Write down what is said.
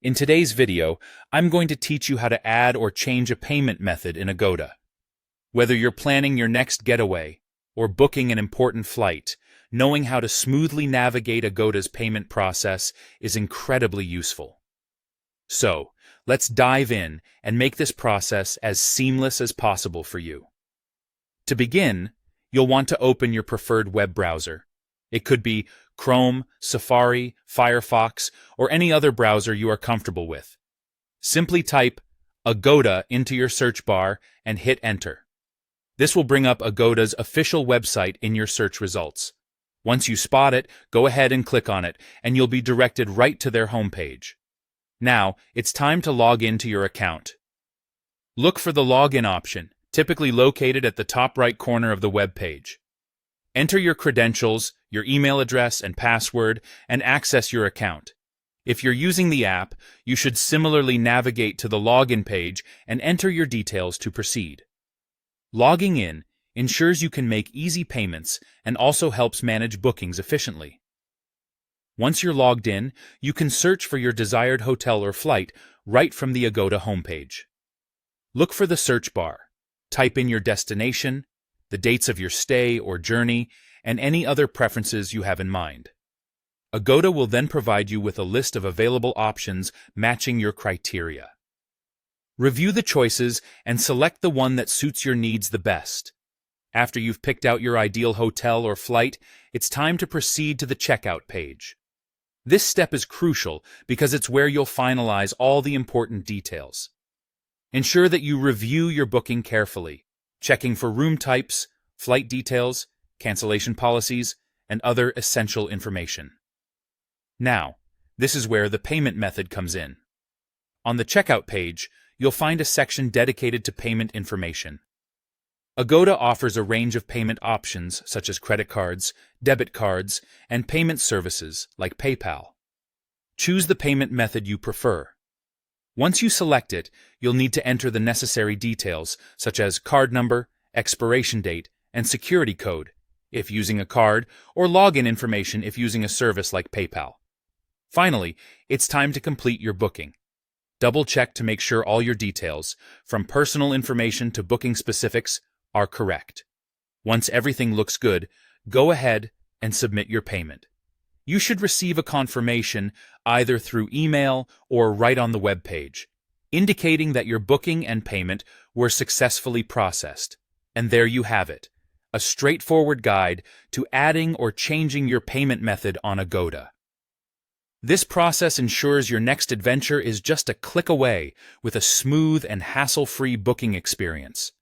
In today's video, I'm going to teach you how to add or change a payment method in Agoda. Whether you're planning your next getaway or booking an important flight, knowing how to smoothly navigate Agoda's payment process is incredibly useful. So, let's dive in and make this process as seamless as possible for you. To begin, you'll want to open your preferred web browser. It could be Chrome, Safari, Firefox, or any other browser you are comfortable with. Simply type Agoda into your search bar and hit Enter. This will bring up Agoda's official website in your search results. Once you spot it, go ahead and click on it, and you'll be directed right to their homepage. Now, it's time to log into your account. Look for the Login option, typically located at the top right corner of the web page. Enter your credentials, your email address and password, and access your account. If you're using the app, you should similarly navigate to the login page and enter your details to proceed. Logging in ensures you can make easy payments and also helps manage bookings efficiently. Once you're logged in, you can search for your desired hotel or flight right from the Agoda homepage. Look for the search bar. Type in your destination, the dates of your stay or journey, and any other preferences you have in mind. Agoda will then provide you with a list of available options matching your criteria. Review the choices and select the one that suits your needs the best. After you've picked out your ideal hotel or flight, it's time to proceed to the checkout page. This step is crucial because it's where you'll finalize all the important details. Ensure that you review your booking carefully, checking for room types, flight details, cancellation policies, and other essential information. Now, this is where the payment method comes in. On the checkout page, you'll find a section dedicated to payment information. Agoda offers a range of payment options such as credit cards, debit cards, and payment services like PayPal. Choose the payment method you prefer. Once you select it, you'll need to enter the necessary details such as card number, expiration date, and security code if using a card, or login information if using a service like PayPal. Finally, it's time to complete your booking. Double-check to make sure all your details, from personal information to booking specifics, are correct. Once everything looks good, go ahead and submit your payment. You should receive a confirmation either through email or right on the web page, indicating that your booking and payment were successfully processed. And there you have it, a straightforward guide to adding or changing your payment method on Agoda. This process ensures your next adventure is just a click away with a smooth and hassle-free booking experience.